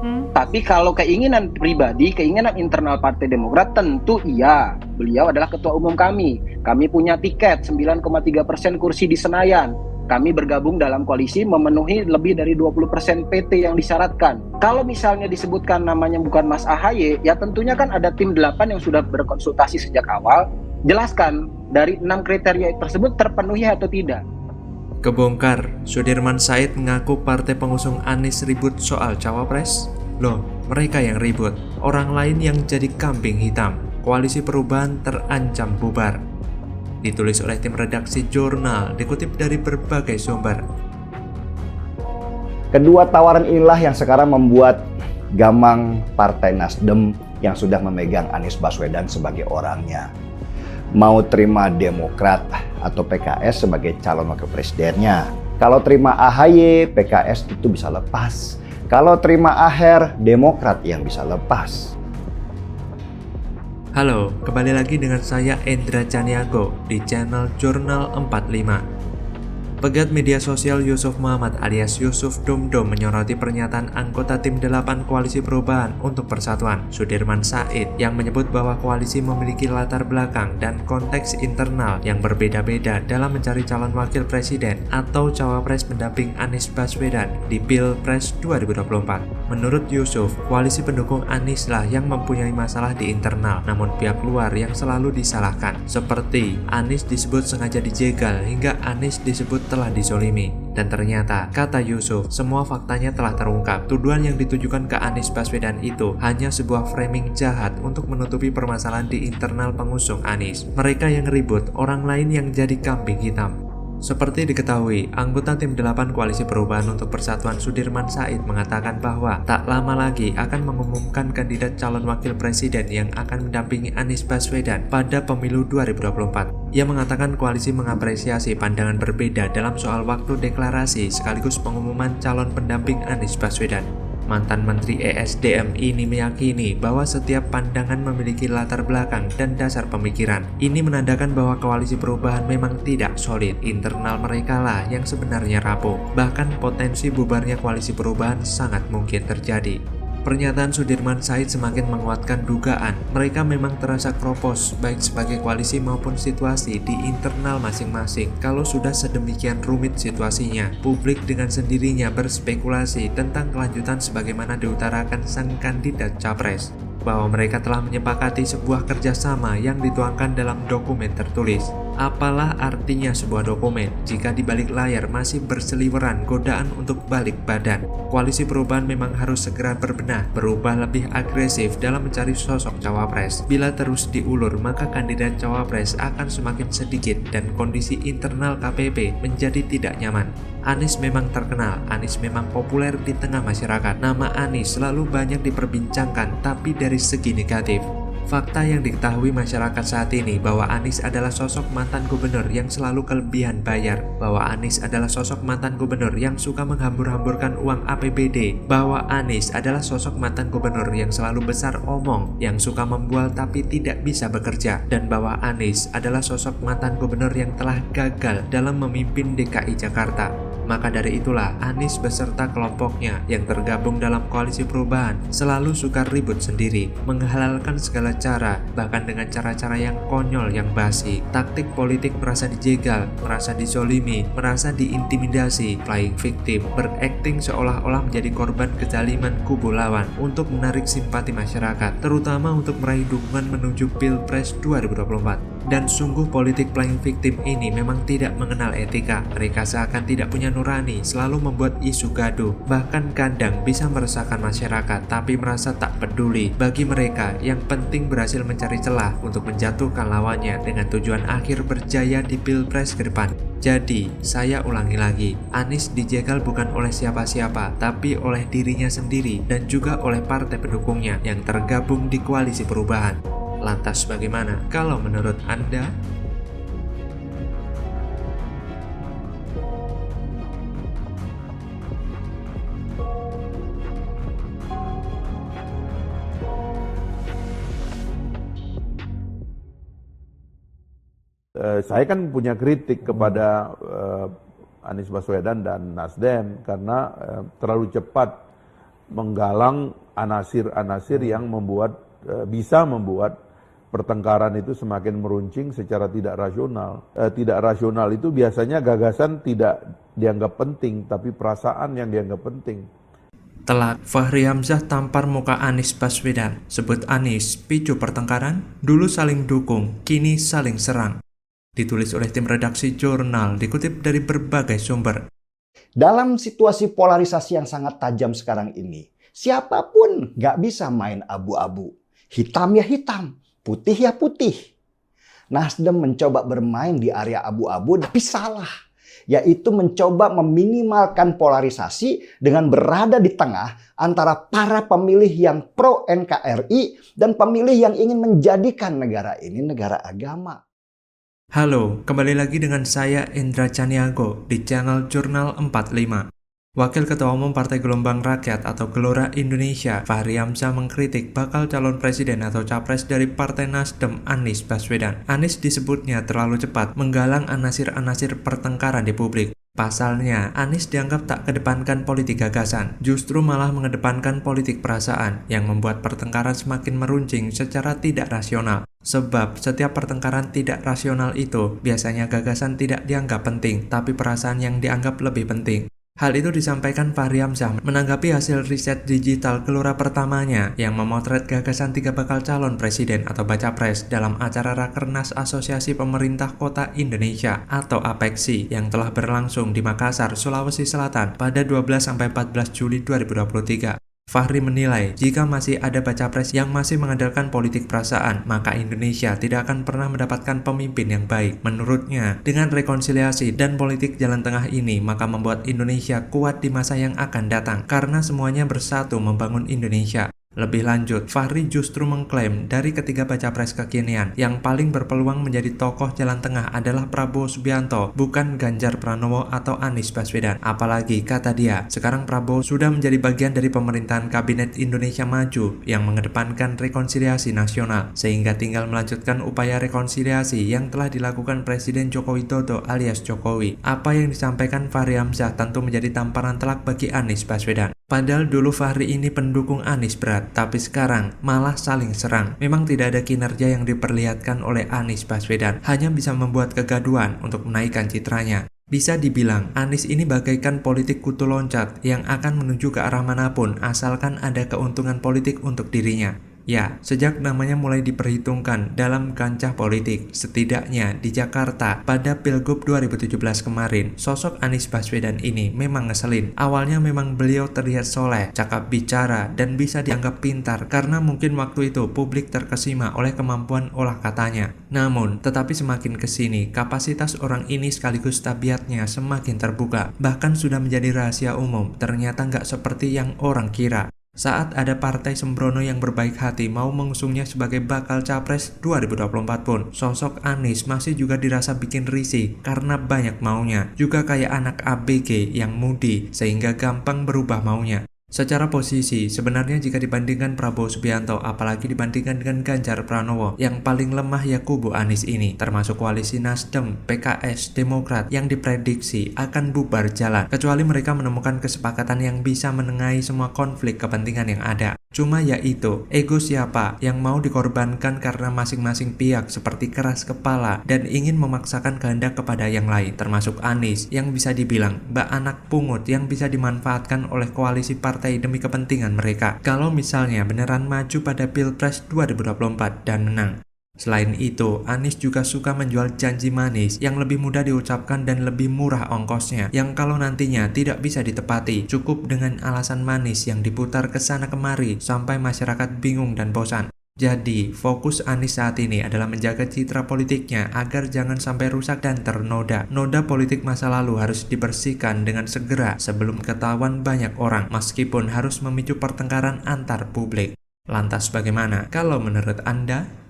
Tapi kalau keinginan pribadi, keinginan internal Partai Demokrat, tentu iya. Beliau adalah ketua umum kami. Kami punya tiket 9,3% kursi di Senayan. Kami bergabung dalam koalisi memenuhi lebih dari 20% PT yang disyaratkan. Kalau misalnya disebutkan namanya bukan Mas AHY, ya tentunya kan ada tim 8 yang sudah berkonsultasi sejak awal. Jelaskan dari 6 kriteria tersebut terpenuhi atau tidak. Kebongkar, Sudirman Said mengaku partai pengusung Anies ribut soal cawapres. Loh, mereka yang ribut, orang lain yang jadi kambing hitam. Koalisi perubahan terancam bubar. Ditulis oleh tim redaksi Jurnal, dikutip dari berbagai sumber. Kedua tawaran inilah yang sekarang membuat gamang Partai Nasdem yang sudah memegang Anies Baswedan sebagai orangnya. Mau terima Demokrat atau PKS sebagai calon wakil presidennya. Kalau terima AHY, PKS itu bisa lepas. Kalau terima Aher, Demokrat yang bisa lepas. Halo, kembali lagi dengan saya Endra Caniago di channel Jurnal 45. Pegiat media sosial Yusuf Muhammad alias Yusuf Dumdum menyoroti pernyataan anggota tim 8 Koalisi Perubahan untuk Persatuan, Sudirman Said, yang menyebut bahwa koalisi memiliki latar belakang dan konteks internal yang berbeda-beda dalam mencari calon wakil presiden atau cawapres pendamping Anies Baswedan di Pilpres 2024. Menurut Yusuf, koalisi pendukung Anies lah yang mempunyai masalah di internal, namun pihak luar yang selalu disalahkan. Seperti Anies disebut sengaja dijegal hingga Anies disebut telah dizolimi. Dan ternyata, kata Yusuf, semua faktanya telah terungkap. Tuduhan yang ditujukan ke Anies Baswedan itu hanya sebuah framing jahat untuk menutupi permasalahan di internal pengusung Anies. Mereka yang ribut, orang lain yang jadi kambing hitam. Seperti diketahui, anggota tim 8 Koalisi Perubahan untuk Persatuan Sudirman Said mengatakan bahwa tak lama lagi akan mengumumkan kandidat calon wakil presiden yang akan mendampingi Anies Baswedan pada pemilu 2024. Ia mengatakan koalisi mengapresiasi pandangan berbeda dalam soal waktu deklarasi sekaligus pengumuman calon pendamping Anies Baswedan. Mantan Menteri ESDM ini meyakini bahwa setiap pandangan memiliki latar belakang dan dasar pemikiran. Ini menandakan bahwa koalisi perubahan memang tidak solid. Internal mereka lah yang sebenarnya rapuh. Bahkan potensi bubarnya koalisi perubahan sangat mungkin terjadi. Pernyataan Sudirman Said semakin menguatkan dugaan mereka memang terasa kropos baik sebagai koalisi maupun situasi di internal masing-masing. Kalau sudah sedemikian rumit situasinya, publik dengan sendirinya berspekulasi tentang kelanjutan sebagaimana diutarakan sang kandidat capres, bahwa mereka telah menyepakati sebuah kerjasama yang dituangkan dalam dokumen tertulis. Apalah artinya sebuah dokumen jika di balik layar masih berseliweran godaan untuk balik badan? Koalisi perubahan memang harus segera berbenah, berubah lebih agresif dalam mencari sosok cawapres. Bila terus diulur, maka kandidat cawapres akan semakin sedikit dan kondisi internal KPP menjadi tidak nyaman. Anies memang terkenal, Anies memang populer di tengah masyarakat. Nama Anies selalu banyak diperbincangkan, tapi dari segi negatif. Fakta yang diketahui masyarakat saat ini bahwa Anies adalah sosok mantan gubernur yang selalu kelebihan bayar, bahwa Anies adalah sosok mantan gubernur yang suka menghambur-hamburkan uang APBD, bahwa Anies adalah sosok mantan gubernur yang selalu besar omong, yang suka membual tapi tidak bisa bekerja, dan bahwa Anies adalah sosok mantan gubernur yang telah gagal dalam memimpin DKI Jakarta. Maka dari itulah Anies beserta kelompoknya yang tergabung dalam koalisi perubahan selalu suka ribut sendiri, menghalalkan segala cara, bahkan dengan cara-cara yang konyol yang basi. Taktik politik merasa dijegal, merasa dizolimi, merasa diintimidasi, playing victim, berakting seolah-olah menjadi korban kezaliman kubu lawan untuk menarik simpati masyarakat, terutama untuk meraih dukungan menuju Pilpres 2024. Dan sungguh politik playing victim ini memang tidak mengenal etika. Mereka seakan tidak punya nurani, selalu membuat isu gaduh, bahkan kadang bisa meresahkan masyarakat, tapi merasa tak peduli. Bagi mereka, yang penting berhasil mencari celah untuk menjatuhkan lawannya dengan tujuan akhir berjaya di Pilpres ke depan. Jadi, saya ulangi lagi, Anies dijegal bukan oleh siapa-siapa, tapi oleh dirinya sendiri dan juga oleh partai pendukungnya yang tergabung di koalisi perubahan. Lantas bagaimana kalau menurut Anda? Saya kan punya kritik kepada Anies Baswedan dan Nasdem karena terlalu cepat menggalang anasir-anasir yang bisa membuat pertengkaran itu semakin meruncing secara tidak rasional. Tidak rasional itu biasanya gagasan tidak dianggap penting, tapi perasaan yang dianggap penting. Telak, Fahri Hamzah tampar muka Anies Baswedan. Sebut Anies picu pertengkaran, dulu saling dukung, kini saling serang. Ditulis oleh tim redaksi Jurnal, dikutip dari berbagai sumber. Dalam situasi polarisasi yang sangat tajam sekarang ini, siapapun nggak bisa main abu-abu. Hitam ya hitam, putih ya putih. Nasdem mencoba bermain di area abu-abu tapi salah. Yaitu mencoba meminimalkan polarisasi dengan berada di tengah antara para pemilih yang pro NKRI dan pemilih yang ingin menjadikan negara ini negara agama. Halo, kembali lagi dengan saya Endra Caniago di channel Jurnal 45. Wakil Ketua Umum Partai Gelombang Rakyat atau Gelora Indonesia, Fahri Hamzah mengkritik bakal calon presiden atau capres dari Partai Nasdem, Anies Baswedan. Anies disebutnya terlalu cepat menggalang anasir-anasir pertengkaran di publik. Pasalnya, Anies dianggap tak kedepankan politik gagasan, justru malah mengedepankan politik perasaan yang membuat pertengkaran semakin meruncing secara tidak rasional. Sebab setiap pertengkaran tidak rasional itu biasanya gagasan tidak dianggap penting, tapi perasaan yang dianggap lebih penting. Hal itu disampaikan Fahri Hamzah menanggapi hasil riset digital Gelora pertamanya yang memotret gagasan 3 bakal calon presiden atau baca pres dalam acara Rakernas Asosiasi Pemerintah Kota Indonesia atau APEKSI yang telah berlangsung di Makassar, Sulawesi Selatan pada 12-14 Juli 2023. Fahri menilai, jika masih ada baca pres yang masih mengandalkan politik perasaan, maka Indonesia tidak akan pernah mendapatkan pemimpin yang baik. Menurutnya, dengan rekonsiliasi dan politik jalan tengah ini, maka membuat Indonesia kuat di masa yang akan datang, karena semuanya bersatu membangun Indonesia. Lebih lanjut, Fahri justru mengklaim dari ketiga baca pres kekinian, yang paling berpeluang menjadi tokoh jalan tengah adalah Prabowo Subianto, bukan Ganjar Pranowo atau Anies Baswedan. Apalagi, kata dia, sekarang Prabowo sudah menjadi bagian dari pemerintahan Kabinet Indonesia Maju yang mengedepankan rekonsiliasi nasional, sehingga tinggal melanjutkan upaya rekonsiliasi yang telah dilakukan Presiden Joko Widodo alias Jokowi. Apa yang disampaikan Fahri Hamzah tentu menjadi tamparan telak bagi Anies Baswedan. Padahal dulu Fahri ini pendukung Anies berat, tapi sekarang malah saling serang. Memang tidak ada kinerja yang diperlihatkan oleh Anies Baswedan, hanya bisa membuat kegaduhan untuk menaikkan citranya. Bisa dibilang, Anies ini bagaikan politik kutu loncat yang akan menuju ke arah manapun asalkan ada keuntungan politik untuk dirinya. Ya, sejak namanya mulai diperhitungkan dalam kancah politik, setidaknya di Jakarta pada Pilgub 2017 kemarin, sosok Anies Baswedan ini memang ngeselin. Awalnya memang beliau terlihat soleh, cakap bicara, dan bisa dianggap pintar karena mungkin waktu itu publik terkesima oleh kemampuan olah katanya. Namun, tetapi semakin kesini, kapasitas orang ini sekaligus tabiatnya semakin terbuka. Bahkan sudah menjadi rahasia umum, ternyata nggak seperti yang orang kira. Saat ada partai sembrono yang berbaik hati mau mengusungnya sebagai bakal capres 2024 pun, sosok Anies masih juga dirasa bikin risih karena banyak maunya. Juga kayak anak ABG yang mudi sehingga gampang berubah maunya. Secara posisi, sebenarnya jika dibandingkan Prabowo Subianto, apalagi dibandingkan dengan Ganjar Pranowo, yang paling lemah ya kubu Anies ini, termasuk koalisi Nasdem, PKS, Demokrat yang diprediksi akan bubar jalan, kecuali mereka menemukan kesepakatan yang bisa menengahi semua konflik kepentingan yang ada. Cuma yaitu, ego siapa yang mau dikorbankan karena masing-masing pihak seperti keras kepala dan ingin memaksakan kehendak kepada yang lain, termasuk Anies yang bisa dibilang bak anak pungut yang bisa dimanfaatkan oleh koalisi partai demi kepentingan mereka. Kalau misalnya beneran maju pada Pilpres 2024 dan menang. Selain itu, Anies juga suka menjual janji manis yang lebih mudah diucapkan dan lebih murah ongkosnya, yang kalau nantinya tidak bisa ditepati, cukup dengan alasan manis yang diputar ke sana kemari sampai masyarakat bingung dan bosan. Jadi, fokus Anies saat ini adalah menjaga citra politiknya agar jangan sampai rusak dan ternoda. Noda politik masa lalu harus dibersihkan dengan segera sebelum ketahuan banyak orang, meskipun harus memicu pertengkaran antar publik. Lantas bagaimana kalau menurut Anda?